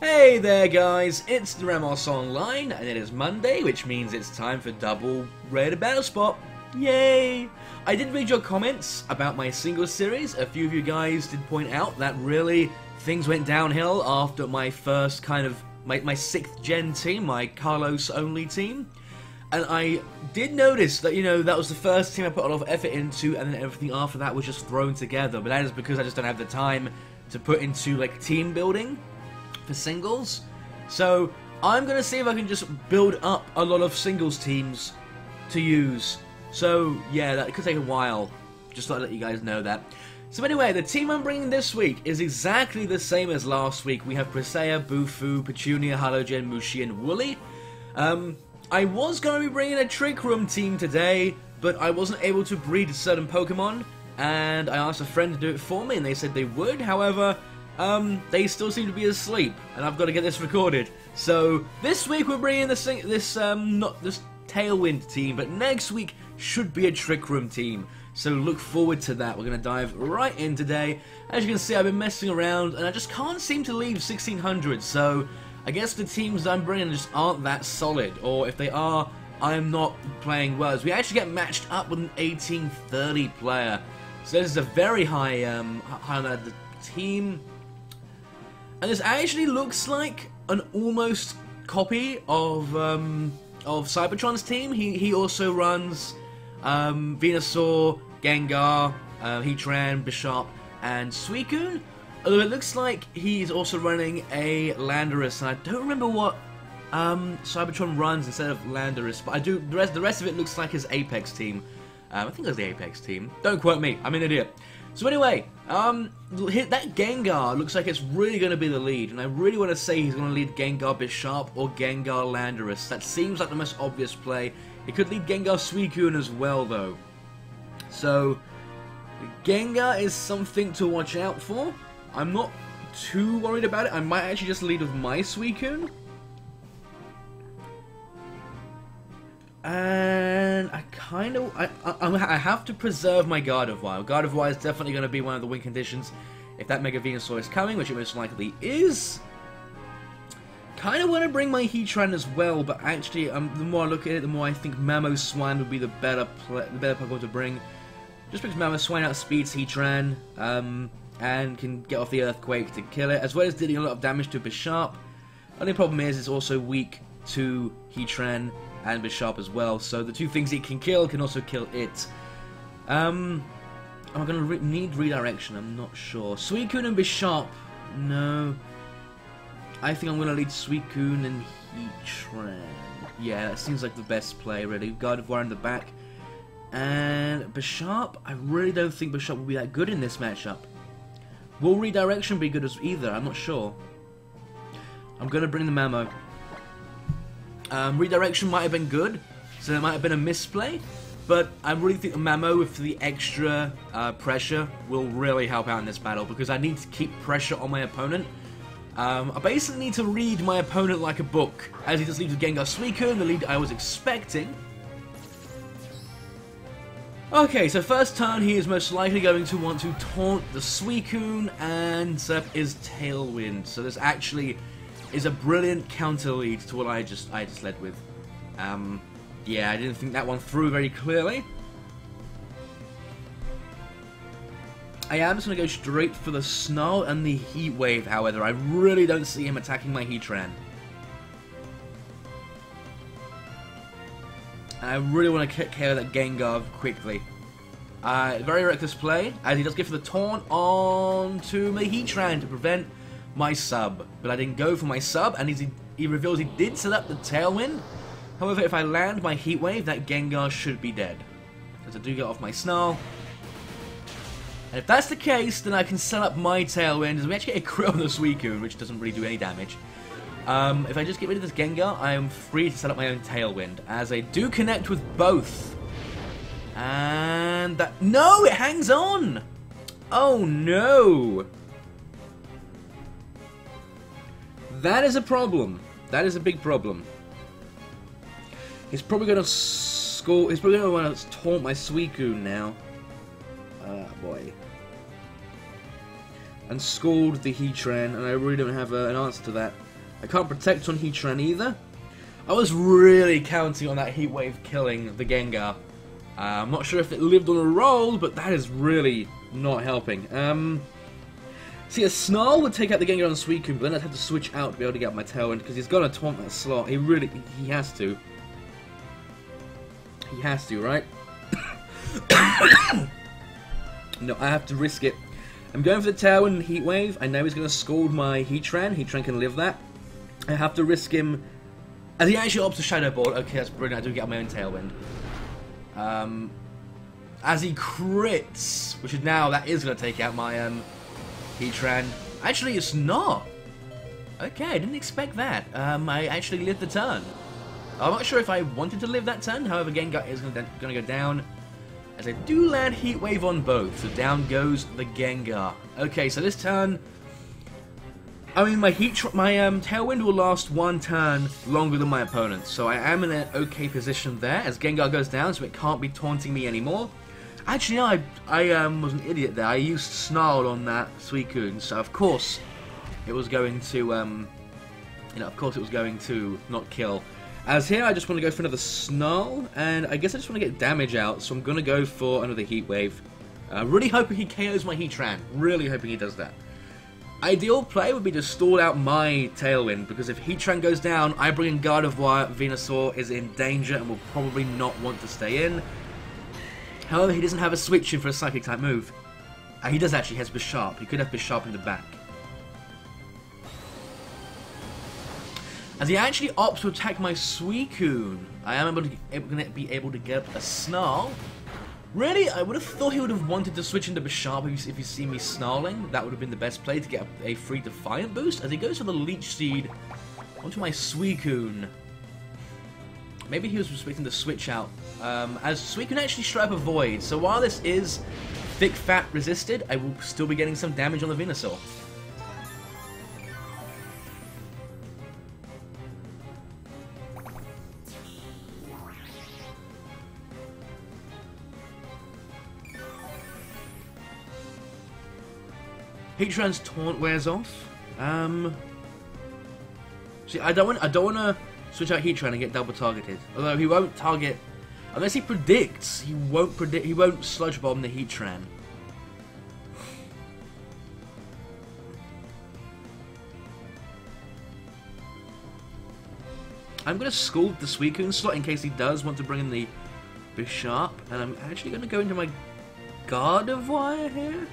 Hey there guys, it's TheRamosOnline, and it is Monday, which means it's time for double rated battle spot. Yay! I did read your comments about my singles series. A few of you guys did point out that really things went downhill after my first my 6th gen team, my Carlos only team. And I did notice that, that was the first team I put a lot of effort into, and then everything after that was just thrown together. But that is because I just don't have the time to put into like team building for singles. So I'm gonna see if I can just build up a lot of singles teams to use. So yeah, that could take a while, just to let you guys know that. So anyway, the team I'm bringing this week is exactly the same as last week. We have Presea, Bufu, Petunia, Halogen, Mushi, and Wooly. I was going to be bringing a Trick Room team today, but I wasn't able to breed certain Pokemon, and I asked a friend to do it for me, and they said they would. However, they still seem to be asleep, and I've got to get this recorded. So this week we're bringing this Tailwind team, but next week should be a Trick Room team. So look forward to that. We're going to dive right in today. As you can see, I've been messing around, and I just can't seem to leave 1600. So I guess the teams I'm bringing just aren't that solid, or if they are, I'm not playing well. As we actually get matched up with an 1830 player. So this is a very high level team. And this actually looks like an almost copy of Cybertron's team. He also runs Venusaur, Gengar, Heatran, Bishop, and Suicune. Although it looks like he's also running a Landorus, and I don't remember what Cybertron runs instead of Landorus, but I do. The rest of it looks like his Apex team. I think it was the Apex team. Don't quote me. I'm an idiot. So anyway, that Gengar looks like it's really going to be the lead, and I really want to say he's going to lead Gengar Bishop or Gengar Landorus. That seems like the most obvious play. He could lead Gengar Suicune as well, though. So Gengar is something to watch out for. I'm not too worried about it. I might actually just lead with my Suicune. And I have to preserve my Gardevoir. Gardevoir is definitely going to be one of the win conditions if that Mega Venusaur is coming, which it most likely is. Kind of want to bring my Heatran as well, but actually, the more I look at it, the more I think Mamoswine would be the better Pokemon to bring. Just because Mamoswine outspeeds Heatran, and can get off the Earthquake to kill it, as well as dealing a lot of damage to Bishop. Only problem is it's also weak to Heatran and Bishop as well, so the two things it can kill can also kill it. Am I going to need redirection? I'm not sure. Suicune and Bishop, no. I think I'm going to lead Suicune and Heatran. Yeah, that seems like the best play, really. Gardevoir in the back. And Bishop, I really don't think Bishop will be that good in this matchup. Will redirection be good as either? I'm not sure. I'm going to bring the Mamo. Redirection might have been good, so it might have been a misplay, but I really think the Mamo with the extra pressure will really help out in this battle, because I need to keep pressure on my opponent. I basically need to read my opponent like a book, as he just leads with Gengar Suicune, the lead I was expecting. Okay, so first turn he is most likely going to want to taunt the Suicune, and set is Tailwind, so this actually is a brilliant counter lead to what I just led with. Yeah, I didn't think that one through very clearly. I am just going to go straight for the Snarl and the Heat Wave, however. I really don't see him attacking my Heatran. And I really want to take care of that Gengar quickly. Very reckless play, as he does go for the taunt onto my Heatran to prevent my sub, but I didn't go for my sub, and he reveals he did set up the Tailwind. However, if I land my Heat Wave, that Gengar should be dead, because I do get off my Snarl. And if that's the case, then I can set up my Tailwind, as we actually get a crit on the Suicune, which doesn't really do any damage. If I just get rid of this Gengar, I am free to set up my own Tailwind, as I do connect with both. And that... No! It hangs on! Oh no! That is a problem. That is a big problem. He's probably going to score. He's probably going to want to taunt my Suicune now. Boy. and scald the Heatran, and I really don't have an answer to that. I can't protect on Heatran either. I was really counting on that Heat Wave killing the Gengar. I'm not sure if it lived on a roll, but that is really not helping. See, a Snarl would take out the Gengar on Suicune, but then I'd have to switch out to be able to get my Tailwind, because he's got to taunt that slot. He has to. He has to, right? No, I have to risk it. I'm going for the Tailwind and Heat Wave. I know he's going to scald my Heatran. Heatran can live that. I have to risk him. As he actually opts to Shadow Ball. Okay, that's brilliant. I do get my own Tailwind. As he crits, which is now, that is going to take out my Heatran. Actually, it's not. Okay, I didn't expect that. I actually lived the turn. I'm not sure if I wanted to live that turn. However, Gengar is going to go down. As I do land Heat Wave on both. So down goes the Gengar. Okay, so this turn, I mean, my Tailwind will last one turn longer than my opponent, so I am in an okay position there as Gengar goes down, so it can't be taunting me anymore. Actually, no, I was an idiot there. I used Snarl on that Suicune, so of course it was going to, of course it was going to not kill. As here, I just want to go for another Snarl, and I guess I just want to get damage out, so I'm going to go for another Heat Wave. Really hoping he KOs my Heatran. Really hoping he does that. Ideal play would be to stall out my Tailwind, because if Heatran goes down, I bring in Gardevoir, Venusaur is in danger and will probably not want to stay in. However, he doesn't have a switch in for a Psychic type move. He does actually, he has Bisharp. He could have Bisharp in the back. As he actually opts to attack my Suicune, I am going to be able to get a Snarl. Really, I would have thought he would have wanted to switch into Bisharp if you see me snarling. That would have been the best play to get a free Defiant boost. As he goes for the Leech Seed onto my Suicune. Maybe he was expecting to switch out. As Suicune actually straight up avoids. So while this is thick fat resisted, I will still be getting some damage on the Venusaur. Heatran's taunt wears off. See, I don't want to switch out Heatran and get double targeted. Although he won't target unless he predicts. He won't Sludge Bomb the Heatran. I'm going to scald the Suicune slot in case he does want to bring in the Bisharp, and I'm actually going to go into my Gardevoir here.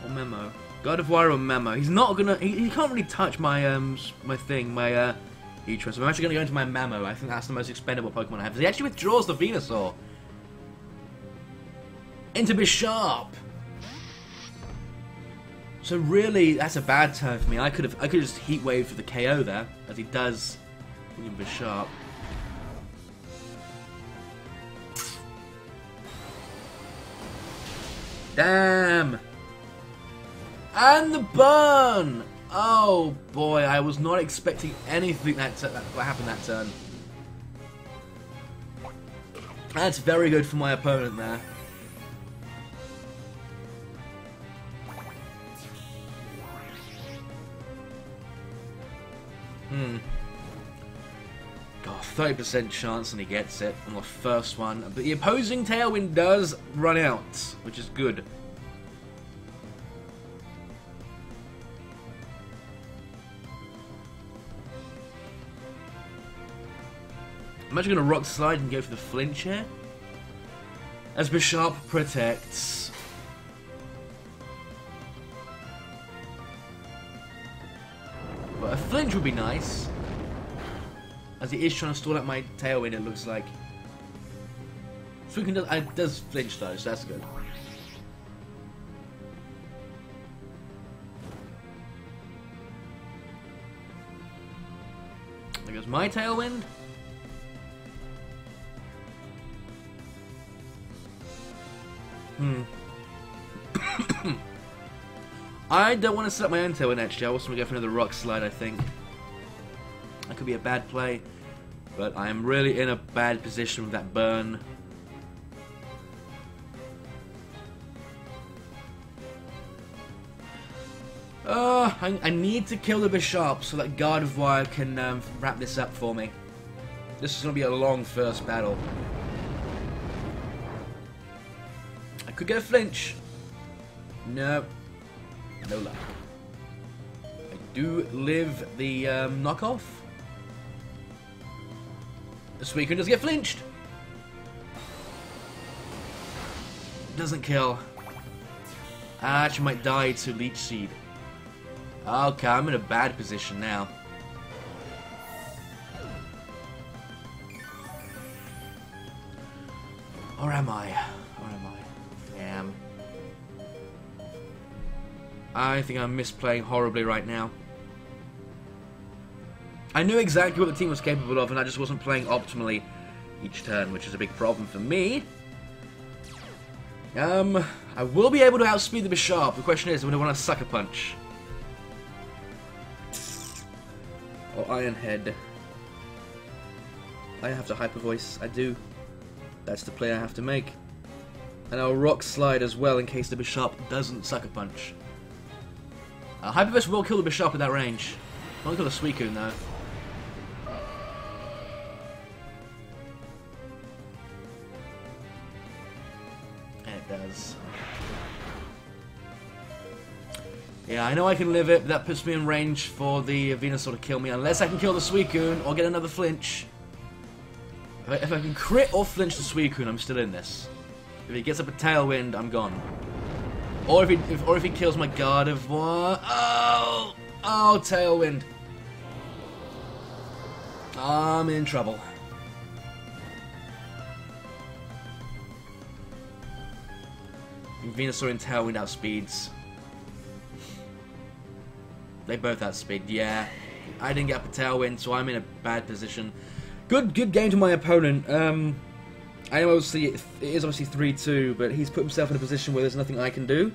Or Memo. Gardevoir or Memo. He's not gonna. He can't really touch my Heatran. So I'm actually gonna go into my Memo. I think that's the most expendable Pokemon I have. He actually withdraws the Venusaur into Bisharp. So really, that's a bad turn for me. I could just Heat Wave for the KO there, as he does in Bisharp. Damn. And the burn! Oh boy, I was not expecting anything that happened that turn. That's very good for my opponent there. God, 30% chance and he gets it on the first one. But the opposing Tailwind does run out, which is good. I'm actually going to Rock Slide and go for the flinch here. As Bisharp protects. But a flinch would be nice. As he is trying to stall out my Tailwind, it looks like. Suicune does flinch though, so that's good. There goes my Tailwind. I don't want to set up my own Tailwind actually. I also want to go for another Rock Slide, I think. That could be a bad play. But I am really in a bad position with that burn. I need to kill the Bishop so that Gardevoir can wrap this up for me. This is going to be a long first battle. I could get a flinch. No. No luck. I do live the knockoff. The Suicune does get flinched. Doesn't kill. I actually might die to Leech Seed. Okay, I'm in a bad position now. Or am I? Or am I? Damn. I think I'm misplaying horribly right now. I knew exactly what the team was capable of, and I just wasn't playing optimally each turn, which is a big problem for me. I will be able to outspeed the Bishop. The question is, do I want to Sucker Punch? Or Iron Head? I have to Hyper Voice. I do. That's the play I have to make. And I'll Rock Slide as well in case the Bishop doesn't Sucker Punch. Hyper Voice will kill the Bishop at that range. Not kill the Suicune though. Does. Yeah, I know I can live it, but that puts me in range for the Venusaur to kill me, unless I can kill the Suicune or get another flinch. If I can crit or flinch the Suicune, I'm still in this. If he gets up a Tailwind, I'm gone. Or if he kills my Gardevoir. Oh, Tailwind. I'm in trouble. Venusaur and Tailwind outspeeds. They both outspeed, yeah. I didn't get up a Tailwind, so I'm in a bad position. Good game to my opponent. I know obviously it is obviously 3-2, but he's put himself in a position where there's nothing I can do.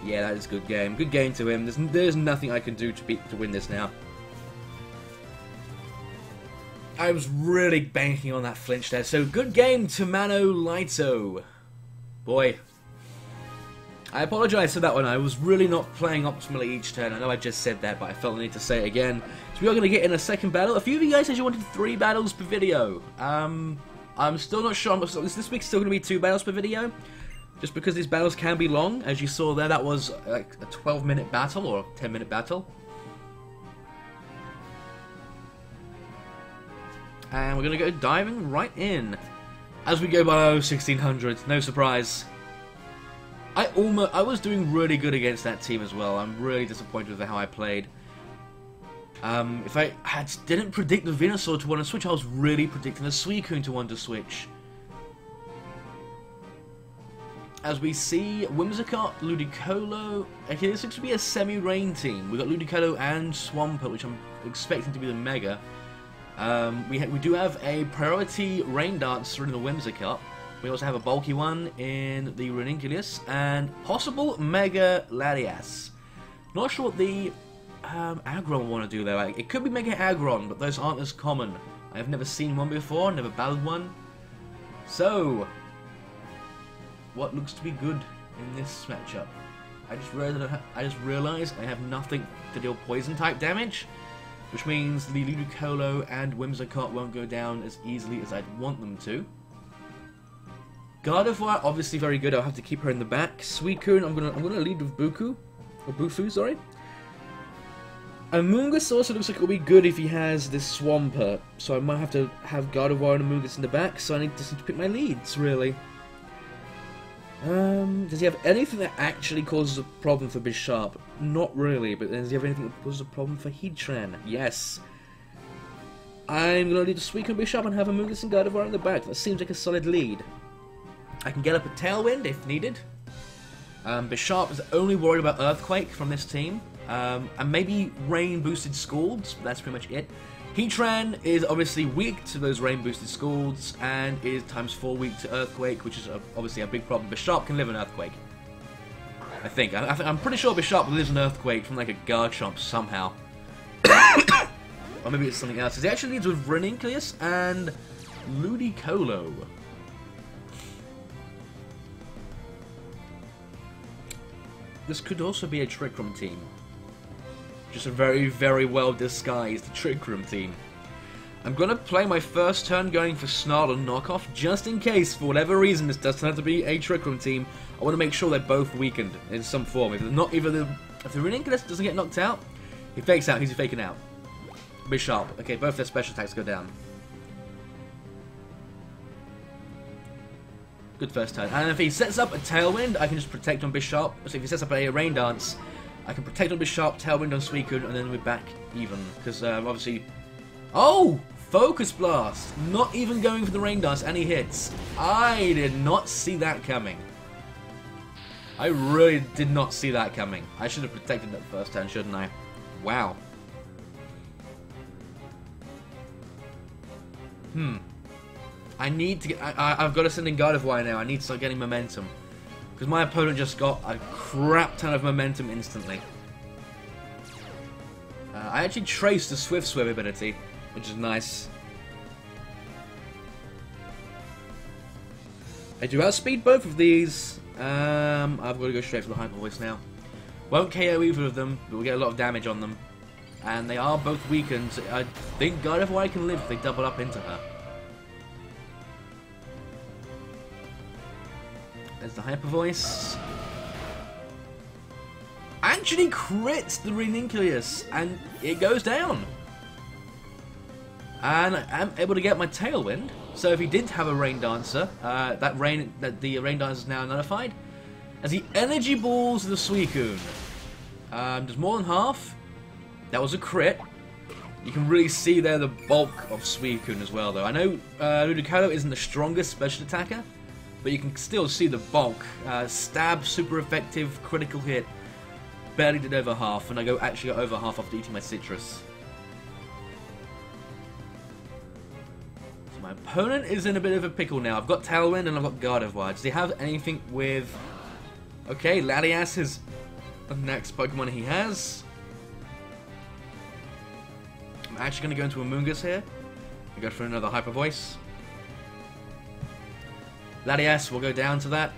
Yeah, that is a good game. Good game to him. There's nothing I can do to win this now. I was really banking on that flinch there. So, good game to Mano Lito. Boy. I apologise for that one. I was really not playing optimally each turn. I know I just said that, but I felt the need to say it again. So we are going to get in a second battle. A few of you guys said you wanted 3 battles per video. I'm still not sure. This week's still going to be 2 battles per video. Just because these battles can be long. As you saw there, that was like a 12-minute battle or a 10-minute battle. And we're going to go diving right in. As we go below 1600, no surprise. I was doing really good against that team as well. I'm really disappointed with how I played. If I didn't predict the Venusaur to want to switch, I was really predicting the Suicune to want to switch. As we see, Whimsicott, Ludicolo. Okay, this looks to be a semi-rain team. We've got Ludicolo and Swampert, which I'm expecting to be the Mega. We do have a priority Rain Dancer in the Whimsicott. We also have a bulky one in the Ranunculus, and possible Mega Latias. Not sure what the Aggron will want to do there. Like, it could be Mega Aggron, but those aren't as common. I have never seen one before, never battled one. So, what looks to be good in this matchup? I just realized I have nothing to deal poison type damage, which means the Ludicolo and Whimsicott won't go down as easily as I'd want them to. Gardevoir, obviously very good. I'll have to keep her in the back. Suicune, I'm gonna lead with Bufu, sorry. Amoonguss also looks like it'll be good if he has this Swampert, so I might have to have Gardevoir and Amoonguss in the back. So I need to pick my leads, really. Does he have anything that actually causes a problem for Bishop? Not really, but does he have anything that causes a problem for Heatran? Yes. I'm gonna lead the Suicune Bishop and have Amoonguss and Gardevoir in the back. That seems like a solid lead. I can get up a Tailwind if needed. Bishop is only worried about Earthquake from this team. And maybe Rain-boosted Scalds, but that's pretty much it. Heatran is obviously weak to those Rain-boosted Scalds, and is ×4 weak to Earthquake, which is obviously a big problem. Bishop can live in Earthquake. I think. I'm pretty sure Bishop lives in Earthquake from like a Garchomp somehow. Or maybe it's something else. He actually leads with Ranunculus and Ludicolo. this could also be a Trick Room team. Just a very, very well disguised Trick Room team. I'm going to play my first turn going for Snarl and Knockoff, just in case, for whatever reason, this doesn't have to be a Trick Room team. I want to make sure they're both weakened in some form. If the Ranunculus doesn't get knocked out, he fakes out. Who's he faking out? Bishop. Okay, both their special attacks go down. Good first turn. And if he sets up a Tailwind, I can just protect on Bishop. So if he sets up a Rain Dance, I can protect on Bishop, Tailwind on Suicune, and then we're back even. Because obviously... Oh! Focus Blast! Not even going for the Rain Dance, and he hits. I did not see that coming. I really did not see that coming. I should have protected that first turn, shouldn't I? Wow. I need to get... I've got to send in Gardevoir now. I need to start getting momentum. Because my opponent just got a crap ton of momentum instantly. I actually traced the Swift Swim ability, which is nice. I do outspeed both of these. I've got to go straight for the Hyper Voice now. Won't KO either of them, but we'll get a lot of damage on them. And they are both weakened. So I think Gardevoir can live if they double up into her. There's the Hyper Voice. Actually crits the Ranunculus, and it goes down. And I'm able to get my Tailwind. So if he did have a Rain Dancer, the Rain Dancer is now nullified. As he Energy Balls the Suicune. Does more than half. That was a crit. You can really see there the bulk of Suicune as well, though. I know Ludicolo isn't the strongest special attacker, but you can still see the bulk. Stab, super effective, critical hit. Barely did over half, and I actually got over half after eating my citrus. So my opponent is in a bit of a pickle now. I've got Tailwind and I've got Gardevoir. Does he have anything with... Okay, Latias is the next Pokemon he has. I'm actually going to go into Amoonguss here. I go for another Hyper Voice. Latias will go down to that.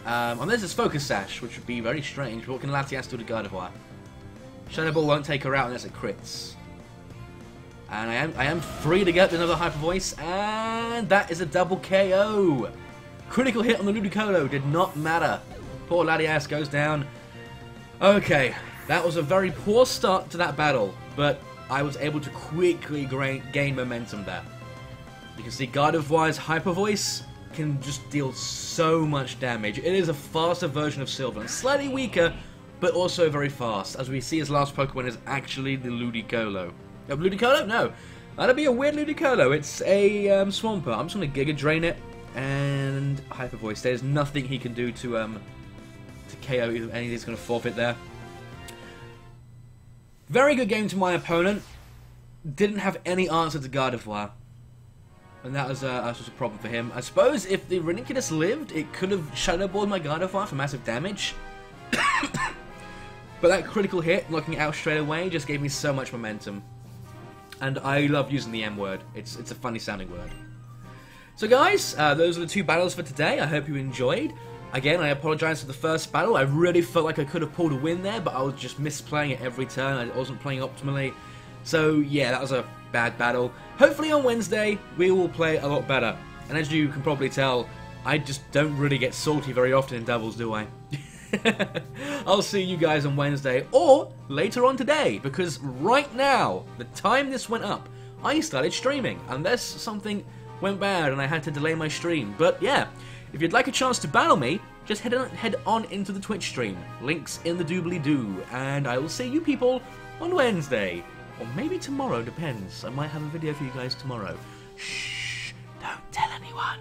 Unless it's Focus Sash, which would be very strange. But what can Latias do to Gardevoir? Shadow Ball won't take her out unless it crits. And I am free to get another Hyper Voice, and that is a double KO. Critical hit on the Ludicolo did not matter. Poor Latias goes down. Okay, that was a very poor start to that battle, but I was able to quickly gain momentum there. You can see Gardevoir's Hyper Voice can just deal so much damage. It is a faster version of Sylvan, slightly weaker, but also very fast. As we see, his last Pokemon is actually the Ludicolo. Ludicolo? No, that'd be a weird Ludicolo. It's a Swampert. I'm just gonna Giga Drain it and Hyper Voice. There's nothing he can do to KO any of these. Gonna forfeit there. Very good game to my opponent. Didn't have any answer to Gardevoir. And that was a problem for him. I suppose if the Ranunculus lived, it could have Shadow Balled my Gardevoir for massive damage. But that critical hit, knocking it out straight away, just gave me so much momentum. And I love using the M word. It's a funny sounding word. So guys, those are the two battles for today. I hope you enjoyed. Again, I apologize for the first battle. I really felt like I could have pulled a win there, but I was just misplaying it every turn. I wasn't playing optimally. So yeah, that was a bad battle. Hopefully on Wednesday, we will play a lot better. And as you can probably tell, I just don't really get salty very often in doubles, do I? I'll see you guys on Wednesday, or later on today, because right now, the time this went up, I started streaming, unless something went bad and I had to delay my stream. But yeah, if you'd like a chance to battle me, just head on into the Twitch stream. Links in the doobly-doo, and I will see you people on Wednesday. Or maybe tomorrow, depends. I might have a video for you guys tomorrow. Shh, don't tell anyone.